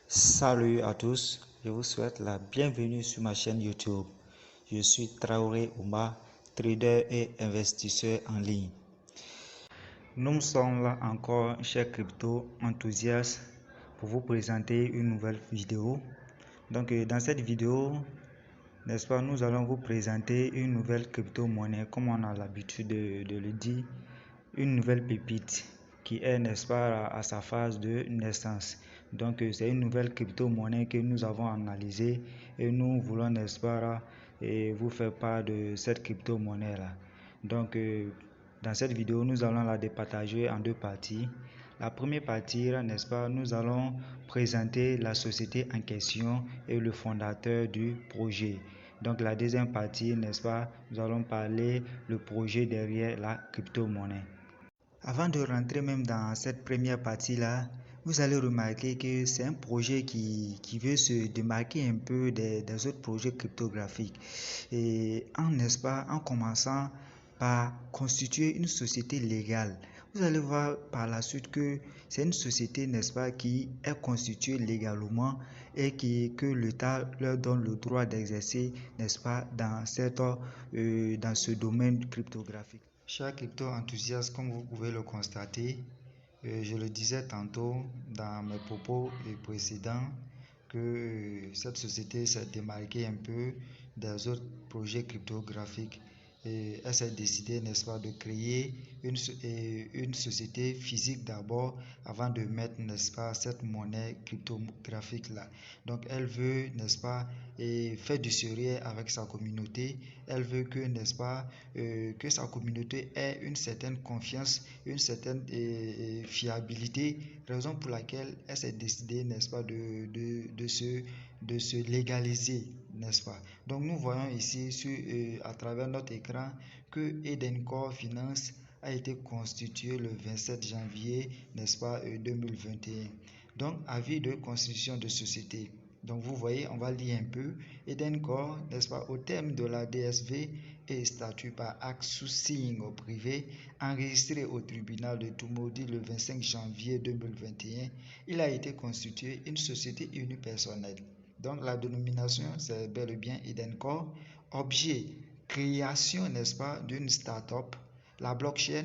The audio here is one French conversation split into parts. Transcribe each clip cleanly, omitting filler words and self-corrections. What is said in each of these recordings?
Salut à tous, je vous souhaite la bienvenue sur ma chaîne YouTube. Je suis Traoré Oumar, trader et investisseur en ligne. Nous sommes là encore, chers crypto enthousiastes, pour vous présenter une nouvelle vidéo. Donc dans cette vidéo, n'est-ce pas, nous allons vous présenter une nouvelle crypto-monnaie, comme on a l'habitude de le dire, une nouvelle pépite qui est, n'est-ce pas, à sa phase de naissance. Donc c'est une nouvelle crypto-monnaie que nous avons analysée et nous voulons, n'est-ce pas, vous faire part de cette crypto-monnaie là. Donc dans cette vidéo, nous allons la départager en deux parties. La première partie, n'est-ce pas, nous allons présenter la société en question et le fondateur du projet. Donc la deuxième partie, n'est-ce pas, nous allons parler le projet derrière la crypto-monnaie. Avant de rentrer même dans cette première partie-là, vous allez remarquer que c'est un projet qui veut se démarquer un peu des autres projets cryptographiques. Et n'est-ce pas, en commençant par constituer une société légale. Vous allez voir par la suite que c'est une société, n'est-ce pas, qui est constituée légalement et que l'État leur donne le droit d'exercer, n'est-ce pas, dans ce domaine cryptographique. Chers crypto-enthousiastes, comme vous pouvez le constater, je le disais tantôt dans mes propos précédents, que cette société s'est démarquée un peu des autres projets cryptographiques. Et elle s'est décidée, n'est-ce pas, de créer une société physique d'abord avant de mettre, n'est-ce pas, cette monnaie cryptographique là. Donc elle veut, n'est-ce pas, faire du sérieux avec sa communauté. Elle veut que, n'est-ce pas, que sa communauté ait une certaine confiance, une certaine fiabilité, raison pour laquelle elle s'est décidée, n'est-ce pas, de se légaliser, n'est-ce pas. Donc nous voyons ici à travers notre écran que Edencore Finance a été constitué le 27 janvier, n'est-ce pas, 2021. Donc avis de constitution de société. Donc vous voyez, on va lire un peu. Edencore, n'est-ce pas, au terme de la DSV et statut par acte sous signe au privé, enregistré au tribunal de Toumoudi le 25 janvier 2021, il a été constitué une société unipersonnelle. Donc la dénomination, c'est bel et bien Edencore. Objet, création, n'est-ce pas, d'une start-up, la blockchain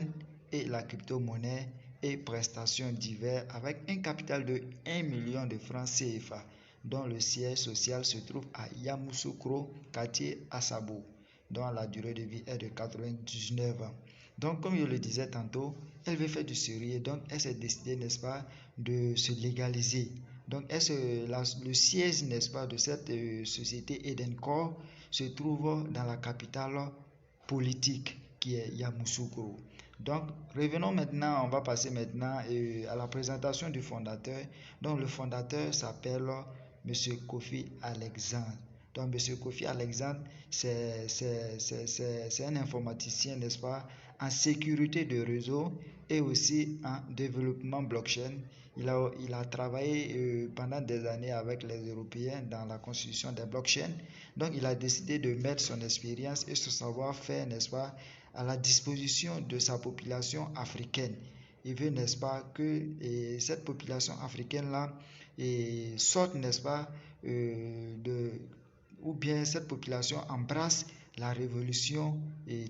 et la crypto-monnaie et prestations diverses avec un capital de 1 million de francs CFA, dont le siège social se trouve à Yamoussoukro, quartier Assabo, dont la durée de vie est de 99 ans. Donc, comme je le disais tantôt, elle veut faire du sérieux, donc elle s'est décidée, n'est-ce pas, de se légaliser. Donc, le siège, n'est-ce pas, de cette société Edencore se trouve dans la capitale politique qui est Yamoussoukro. Donc, revenons maintenant, on va passer maintenant à la présentation du fondateur. Donc, le fondateur s'appelle M. Kofi Alexandre. Donc, M. Kofi Alexandre, c'est un informaticien, n'est-ce pas, en sécurité de réseau et aussi en développement blockchain. Il a travaillé pendant des années avec les Européens dans la constitution des blockchains. Donc, il a décidé de mettre son expérience et son savoir-faire, n'est-ce pas, à la disposition de sa population africaine. Il veut, n'est-ce pas, que cette population africaine-là sorte, n'est-ce pas, ou bien cette population embrasse la révolution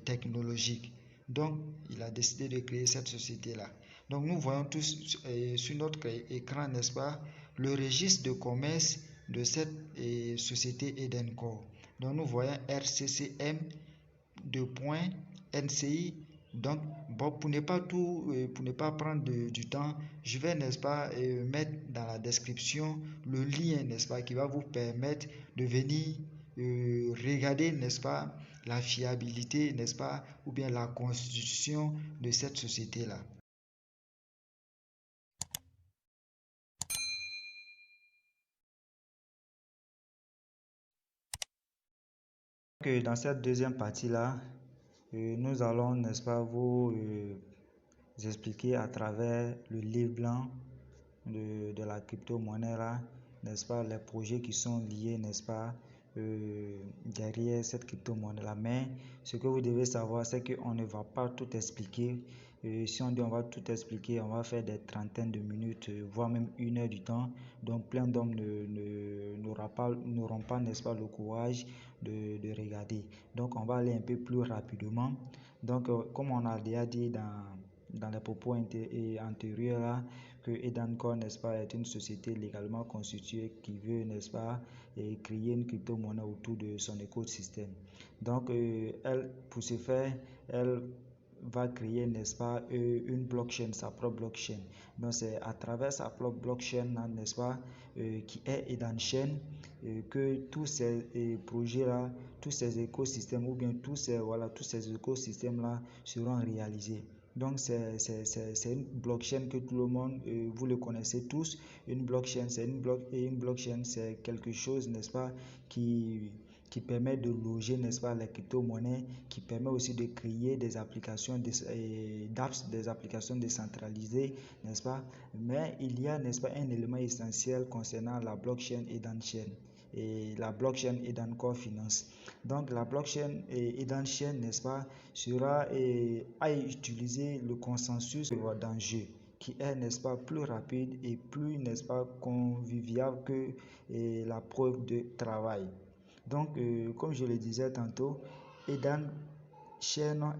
technologique. Donc, il a décidé de créer cette société-là. Donc, nous voyons tous sur notre écran, n'est-ce pas, le registre de commerce de cette société Edencore. Donc, nous voyons RCCM, NCI. Donc, bon, pour ne pas prendre du temps, je vais, n'est-ce pas, mettre dans la description le lien, n'est-ce pas, qui va vous permettre de venir regarder, n'est-ce pas, la fiabilité, n'est-ce pas, ou bien la constitution de cette société-là. Dans cette deuxième partie-là, nous allons, n'est-ce pas, vous expliquer à travers le livre blanc de la crypto-monnaie là, n'est-ce pas, les projets qui sont liés, n'est-ce pas, derrière cette crypto-monnaie là. Mais ce que vous devez savoir, c'est qu'on ne va pas tout expliquer. Si on dit on va tout expliquer, on va faire des trentaines de minutes, voire même 1 heure du temps. Donc plein d'hommes n'auront pas, n'est-ce pas, le courage de regarder. Donc on va aller un peu plus rapidement. Donc comme on a déjà dit dans les propos antérieurs là, que Edancore, n'est-ce pas, est une société légalement constituée qui veut, n'est-ce pas, créer une crypto-monnaie autour de son écosystème. Donc, pour ce faire, elle va créer, n'est-ce pas, une blockchain, sa propre blockchain. Donc, c'est à travers sa propre blockchain, n'est-ce pas, qui est Edanchain, que tous ces projets-là, tous ces écosystèmes, ou bien tous ces écosystèmes-là seront réalisés. Donc, c'est une blockchain que tout le monde, vous le connaissez tous. Une blockchain, c'est quelque chose, n'est-ce pas, qui permet de loger, n'est-ce pas, les crypto-monnaies, qui permet aussi de créer des applications, d'apps, des applications décentralisées, n'est-ce pas. Mais il y a, n'est-ce pas, un élément essentiel concernant la blockchain Edanchain et la blockchain Edancore Finance. Donc la blockchain Edanchain, n'est-ce pas, sera à utiliser le consensus d'enjeu qui est, n'est-ce pas, plus rapide et plus, n'est-ce pas, convivial que la preuve de travail. Donc, comme je le disais tantôt, Edanchain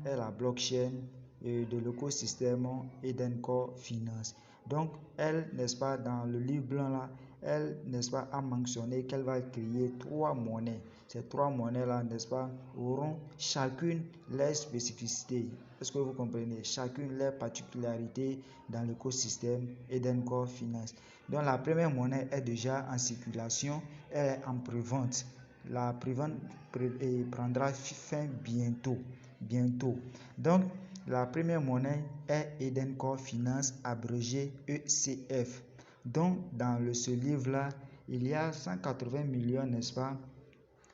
est la blockchain de l'écosystème Edancore Finance. Donc, elle, n'est-ce pas, dans le livre blanc là, elle, n'est-ce pas, a mentionné qu'elle va créer 3 monnaies. Ces 3 monnaies-là, n'est-ce pas, auront chacune leurs spécificités. Est-ce que vous comprenez? Chacune leurs particularités dans l'écosystème Edancore Finance. Donc, la première monnaie est déjà en circulation, elle est en prévente. La prévente prendra fin bientôt. Donc, la première monnaie est Edancore Finance, abrégé ECF. Donc, dans ce livre-là, il y a 180 millions, n'est-ce pas,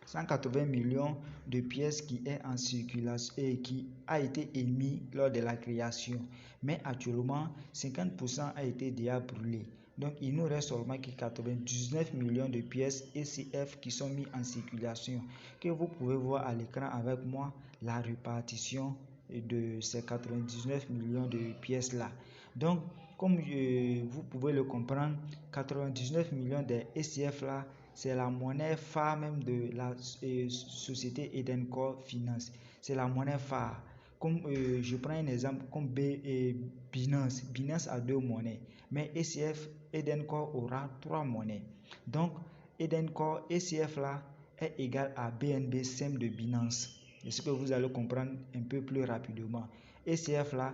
180 millions de pièces qui est en circulation et qui a été émis lors de la création. Mais actuellement, 50% a été déjà brûlé. Donc, il nous reste seulement 99 millions de pièces ECF qui sont mises en circulation. Que vous pouvez voir à l'écran avec moi la répartition de ces 99 millions de pièces-là. Donc, comme vous pouvez le comprendre, 99 millions de ECF là, c'est la monnaie phare même de la société Edancore Finance. C'est la monnaie phare. Comme je prends un exemple comme Binance. Binance a 2 monnaies. Mais ECF, Edancore aura 3 monnaies. Donc, Edancore, ECF là, est égal à BNB SEM de Binance. C'est ce que vous allez comprendre un peu plus rapidement. ECF là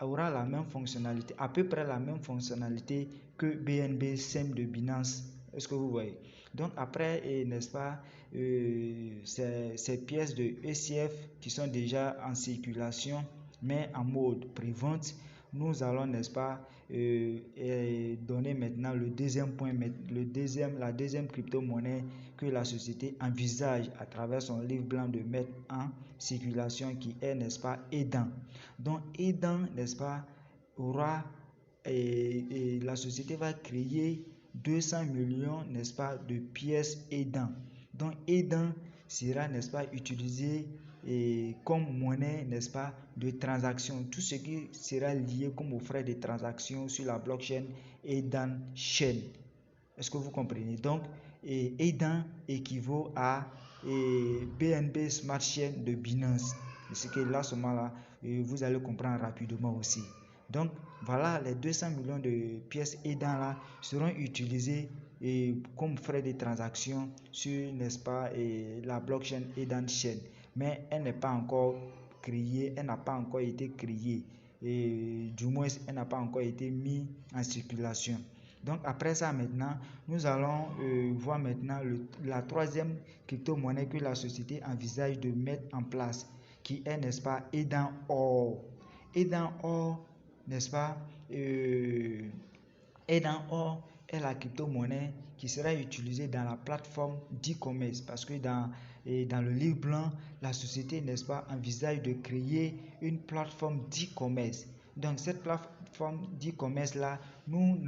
aura la même fonctionnalité, à peu près la même fonctionnalité que BNB SEM de Binance. Est-ce que vous voyez? Donc après, n'est-ce pas, ces pièces de ECF qui sont déjà en circulation, mais en mode prévente, nous allons, n'est-ce pas, donner maintenant le deuxième point, la deuxième crypto-monnaie que la société envisage à travers son livre blanc de mettre en circulation, qui est, n'est-ce pas, Edan. Donc Edan, n'est-ce pas, aura, la société va créer 200 millions, n'est-ce pas, de pièces Edan. Donc Edan sera, n'est-ce pas, utilisé comme monnaie, n'est-ce pas, de transaction. Tout ce qui sera lié comme aux frais de transaction sur la blockchain Edanchain. Est-ce que vous comprenez? Donc, Edan équivaut à BNB Smart Chain de Binance. C'est que là, vous allez comprendre rapidement aussi. Donc, voilà, les 200 millions de pièces Edan là seront utilisées comme frais de transaction sur, n'est-ce pas, la blockchain Edanchain. Mais elle n'est pas encore créée, elle n'a pas encore été créée. Du moins, elle n'a pas encore été mise en circulation. Donc après ça maintenant, nous allons voir maintenant la troisième crypto-monnaie que la société envisage de mettre en place, qui est, n'est-ce pas, Edancore. Edancore, n'est-ce pas, Edancore est la crypto-monnaie qui sera utilisée dans la plateforme d'e-commerce, parce que dans le livre blanc, la société, n'est-ce pas, envisage de créer une plateforme d'e-commerce. Donc cette plateforme d'e-commerce là, nous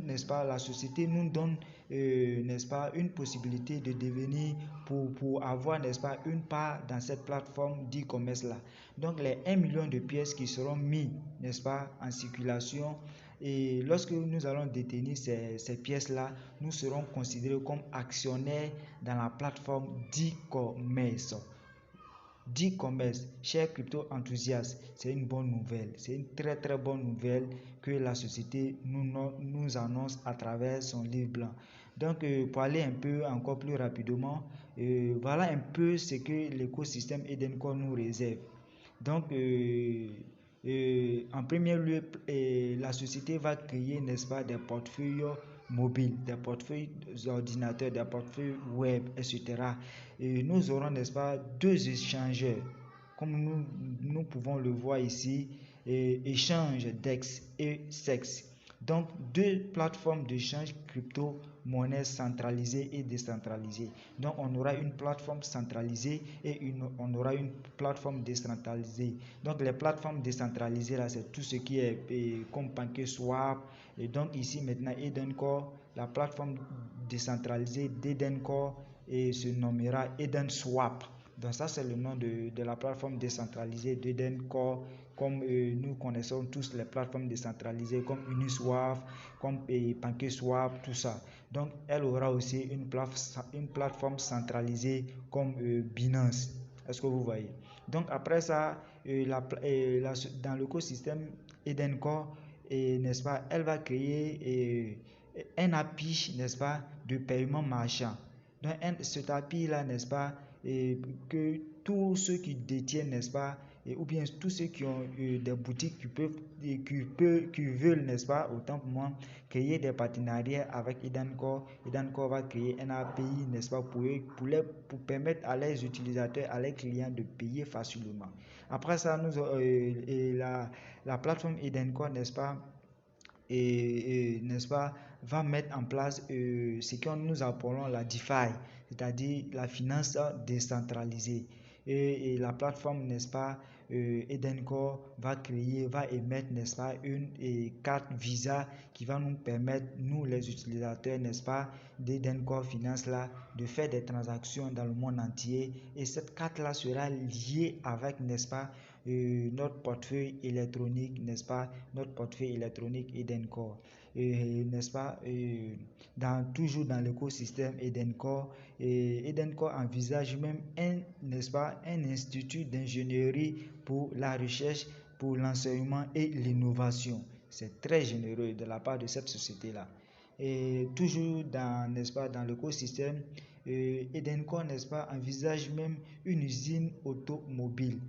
n'est-ce pas, la société nous donne, n'est-ce pas, une possibilité de devenir, pour avoir, n'est-ce pas, une part dans cette plateforme d'e-commerce là. Donc les 1 million de pièces qui seront mis, n'est-ce pas, en circulation, et lorsque nous allons détenir ces pièces-là, nous serons considérés comme actionnaires dans la plateforme d'e-commerce. D'e-commerce, chers crypto-enthousiastes, c'est une bonne nouvelle. C'est une très très bonne nouvelle que la société nous annonce à travers son livre blanc. Donc, pour aller un peu encore plus rapidement, voilà un peu ce que l'écosystème Edencore nous réserve. Donc, en premier lieu, la société va créer, n'est-ce pas, des portefeuilles mobiles, des portefeuilles ordinateurs, des portefeuilles web, etc. Et nous aurons, n'est-ce pas, 2 échangeurs, comme nous pouvons le voir ici, échange DEX et SEX. Donc, 2 plateformes d'échange crypto-monnaies centralisées et décentralisées. Donc, on aura une plateforme centralisée et on aura une plateforme décentralisée. Donc, les plateformes décentralisées, là, c'est tout ce qui est comme PancakeSwap. Et donc, ici, maintenant, Edencore, la plateforme décentralisée d'Edencore se nommera EdenSwap. Donc ça, c'est le nom de la plateforme décentralisée d'Edencore, comme nous connaissons tous les plateformes décentralisées comme Uniswap, comme PancakeSwap, tout ça. Donc, elle aura aussi une plateforme centralisée comme Binance. Est-ce que vous voyez? Donc, après ça, dans l'écosystème Edencore, n'est-ce pas, elle va créer un API, n'est-ce pas, de paiement marchand. Donc, cet API-là, n'est-ce pas, que tous ceux qui détiennent, n'est-ce pas, ou bien tous ceux qui ont des boutiques qui veulent, n'est-ce pas, autant pour moi, créer des partenariats avec Edencore. Edencore va créer un API, n'est-ce pas, pour permettre à leurs utilisateurs, à leurs clients de payer facilement. Après ça, la plateforme Edencore, n'est-ce pas, n'est-ce pas, va mettre en place ce que nous appelons la DeFi, c'est-à-dire la finance décentralisée. Et la plateforme, n'est-ce pas, Edencore va émettre, n'est-ce pas, une carte Visa qui va nous permettre, nous les utilisateurs, n'est-ce pas, d'Edencore Finance là, de faire des transactions dans le monde entier. Et cette carte là sera liée avec, n'est-ce pas, notre portefeuille électronique, n'est-ce pas, notre portefeuille électronique Edencore, n'est-ce pas, toujours dans l'écosystème Edencore. Edencore envisage même n'est-ce pas, un institut d'ingénierie pour la recherche, pour l'enseignement et l'innovation. C'est très généreux de la part de cette société-là. Et toujours n'est-ce pas, dans l'écosystème, Edencore, n'est-ce pas, envisage même une usine automobile.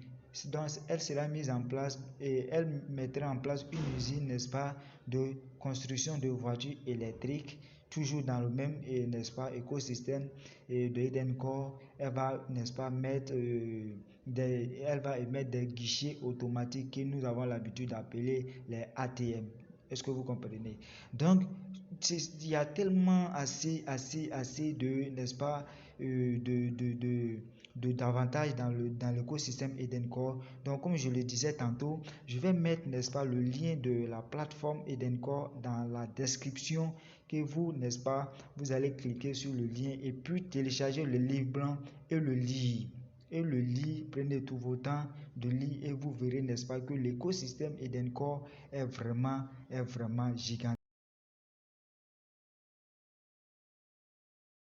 Donc, elle sera mise en place et elle mettra en place une usine, n'est-ce pas, de construction de voitures électriques, toujours dans le même, n'est-ce pas, écosystème de Edencore. Elle va, n'est-ce pas, elle va émettre des guichets automatiques que nous avons l'habitude d'appeler les ATM. Est-ce que vous comprenez? Donc, il y a tellement assez de, n'est-ce pas, d'avantages dans l'écosystème Edencore. Donc, comme je le disais tantôt, je vais mettre, n'est-ce pas, le lien de la plateforme Edencore dans la description, que vous, n'est-ce pas, vous allez cliquer sur le lien et puis télécharger le livre blanc et le lire. Prenez tout votre temps de lire et vous verrez, n'est-ce pas, que l'écosystème Edencore est vraiment gigantesque.